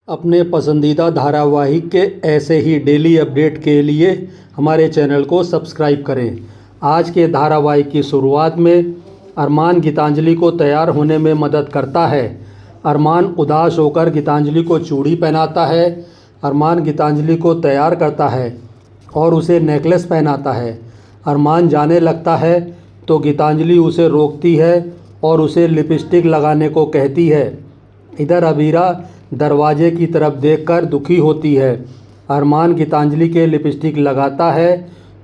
अपने पसंदीदा धारावाहिक के ऐसे ही डेली अपडेट के लिए हमारे चैनल को सब्सक्राइब करें। आज के धारावाहिक की शुरुआत में अरमान गीतांजलि को तैयार होने में मदद करता है। अरमान उदास होकर गीतांजलि को चूड़ी पहनाता है। अरमान गीतांजलि को तैयार करता है और उसे नेकलेस पहनाता है। अरमान जाने लगता है तो गीतांजलि उसे रोकती है और उसे लिपस्टिक लगाने को कहती है। इधर अबीरा दरवाजे की तरफ देखकर दुखी होती है। अरमान गीतांजलि के लिपस्टिक लगाता है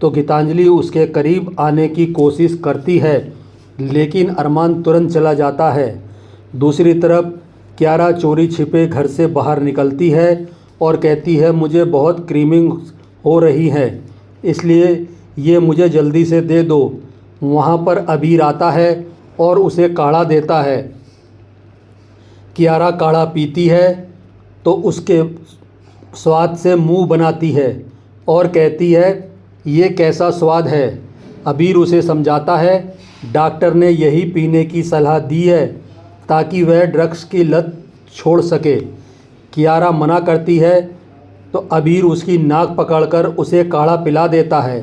तो गीतांजलि उसके करीब आने की कोशिश करती है, लेकिन अरमान तुरंत चला जाता है। दूसरी तरफ कियारा चोरी छिपे घर से बाहर निकलती है और कहती है, मुझे बहुत क्रीमिंग हो रही है, इसलिए ये मुझे जल्दी से दे दो। वहाँ पर अबीर आता है और उसे काढ़ा देता है। कियारा काढ़ा पीती है तो उसके स्वाद से मुंह बनाती है और कहती है, ये कैसा स्वाद है। अबीर उसे समझाता है, डॉक्टर ने यही पीने की सलाह दी है ताकि वह ड्रग्स की लत छोड़ सके। कियारा मना करती है तो अबीर उसकी नाक पकड़कर उसे काढ़ा पिला देता है।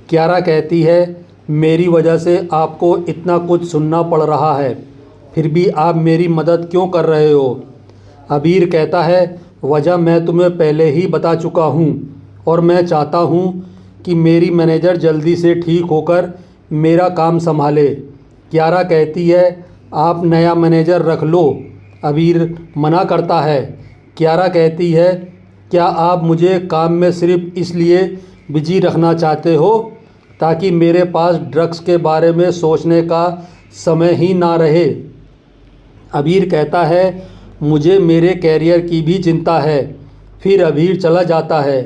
कियारा कहती है, मेरी वजह से आपको इतना कुछ सुनना पड़ रहा है, फिर भी आप मेरी मदद क्यों कर रहे हो। अबीर कहता है, वजह मैं तुम्हें पहले ही बता चुका हूँ और मैं चाहता हूँ कि मेरी मैनेजर जल्दी से ठीक होकर मेरा काम संभाले। कियारा कहती है, आप नया मैनेजर रख लो। अबीर मना करता है। कियारा कहती है, क्या आप मुझे काम में सिर्फ इसलिए बिजी रखना चाहते हो ताकि मेरे पास ड्रग्स के बारे में सोचने का समय ही ना रहे। अबीर कहता है, मुझे मेरे कैरियर की भी चिंता है। फिर अबीर चला जाता है।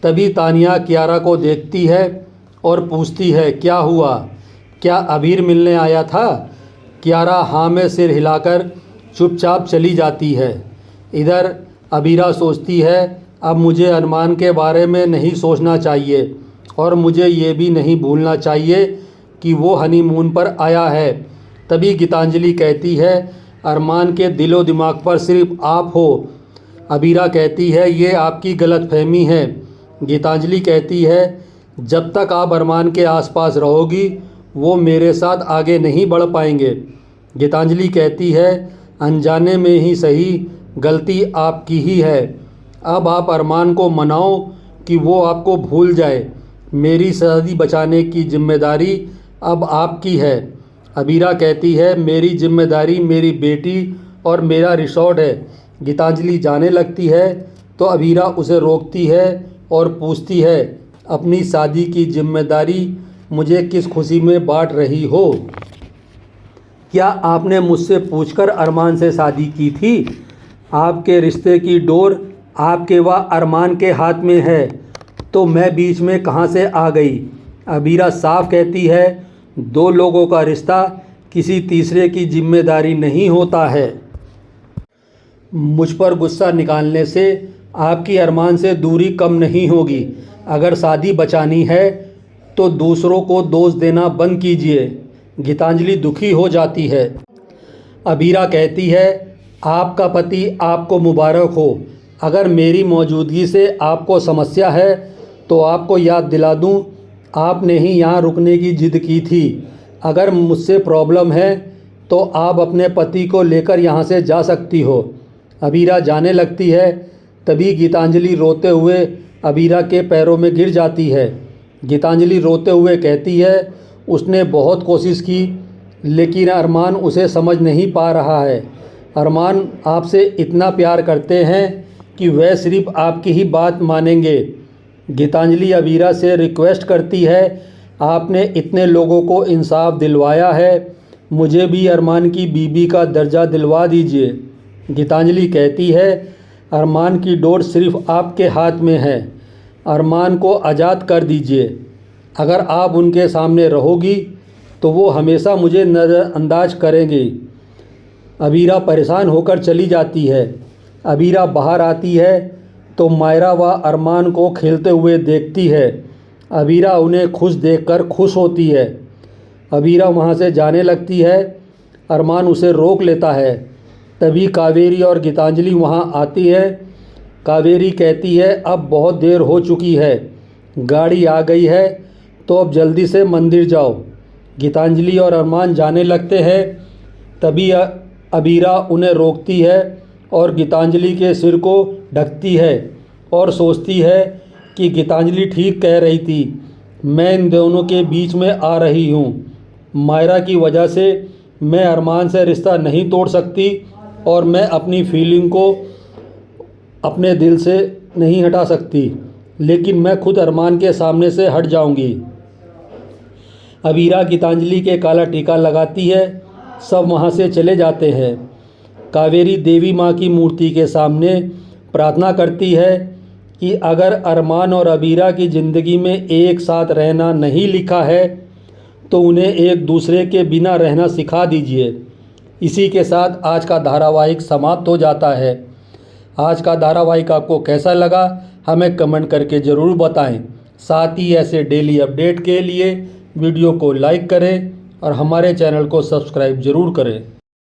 तभी तानिया कियारा को देखती है और पूछती है, क्या हुआ, क्या अबीर मिलने आया था। कियारा हाँ में सिर हिलाकर चुपचाप चली जाती है। इधर अबीरा सोचती है, अब मुझे अरमान के बारे में नहीं सोचना चाहिए और मुझे ये भी नहीं भूलना चाहिए कि वो हनीमून पर आया है। तभी गीतांजलि कहती है, अरमान के दिलो दिमाग पर सिर्फ आप हो। अबीरा कहती है, ये आपकी गलतफहमी है। गीतांजलि कहती है, जब तक आप अरमान के आसपास रहोगी वो मेरे साथ आगे नहीं बढ़ पाएंगे। गीतांजलि कहती है, अनजाने में ही सही, गलती आपकी ही है। अब आप अरमान को मनाओ कि वो आपको भूल जाए। मेरी शादी बचाने की जिम्मेदारी अब आपकी है। अबीरा कहती है, मेरी जिम्मेदारी मेरी बेटी और मेरा रिसोर्ट है। गीतांजलि जाने लगती है तो अबीरा उसे रोकती है और पूछती है, अपनी शादी की जिम्मेदारी मुझे किस खुशी में बांट रही हो। क्या आपने मुझसे पूछकर अरमान से शादी की थी। आपके रिश्ते की डोर आपके व अरमान के हाथ में है, तो मैं बीच में कहाँ से आ गई। अबीरा साफ कहती है, दो लोगों का रिश्ता किसी तीसरे की जिम्मेदारी नहीं होता है। मुझ पर गुस्सा निकालने से आपकी अरमान से दूरी कम नहीं होगी। अगर शादी बचानी है तो दूसरों को दोष देना बंद कीजिए। गीतांजलि दुखी हो जाती है। अबीरा कहती है, आपका पति आपको मुबारक हो। अगर मेरी मौजूदगी से आपको समस्या है तो आपको याद दिला दूं, आपने ही यहाँ रुकने की जिद की थी। अगर मुझसे प्रॉब्लम है तो आप अपने पति को लेकर यहाँ से जा सकती हो। अबीरा जाने लगती है। तभी गीतांजलि रोते हुए अबीरा के पैरों में गिर जाती है। गीतांजलि रोते हुए कहती है, उसने बहुत कोशिश की लेकिन अरमान उसे समझ नहीं पा रहा है। अरमान आपसे इतना प्यार करते हैं कि वह सिर्फ आपकी ही बात मानेंगे। गीतांजलि अबीरा से रिक्वेस्ट करती है, आपने इतने लोगों को इंसाफ दिलवाया है, मुझे भी अरमान की बीबी का दर्जा दिलवा दीजिए। गीतांजलि कहती है, अरमान की डोर सिर्फ आपके हाथ में है, अरमान को आज़ाद कर दीजिए। अगर आप उनके सामने रहोगी तो वो हमेशा मुझे नज़रअंदाज करेंगे। अबीरा परेशान होकर चली जाती है। अबीरा बाहर आती है तो मायरा व अरमान को खेलते हुए देखती है। अबीरा उन्हें खुश देखकर खुश होती है। अबीरा वहाँ से जाने लगती है। अरमान उसे रोक लेता है। तभी कावेरी और गीतांजलि वहाँ आती है। कावेरी कहती है अब बहुत देर हो चुकी है, गाड़ी आ गई है, तो अब जल्दी से मंदिर जाओ। गीतांजलि और अरमान जाने लगते हैं। तभी अबीरा उन्हें रोकती है और गीतांजलि के सिर को ढकती है और सोचती है कि गीतांजलि ठीक कह रही थी, मैं इन दोनों के बीच में आ रही हूँ। मायरा की वजह से मैं अरमान से रिश्ता नहीं तोड़ सकती और मैं अपनी फीलिंग को अपने दिल से नहीं हटा सकती, लेकिन मैं खुद अरमान के सामने से हट जाऊंगी। अबीरा गीतांजलि के काला टीका लगाती है। सब वहाँ से चले जाते हैं। कावेरी देवी माँ की मूर्ति के सामने प्रार्थना करती है कि अगर अरमान और अबीरा की ज़िंदगी में एक साथ रहना नहीं लिखा है तो उन्हें एक दूसरे के बिना रहना सिखा दीजिए। इसी के साथ आज का धारावाहिक समाप्त हो जाता है। आज का धारावाहिक आपको कैसा लगा हमें कमेंट करके ज़रूर बताएं। साथ ही ऐसे डेली अपडेट के लिए वीडियो को लाइक करें और हमारे चैनल को सब्सक्राइब ज़रूर करें।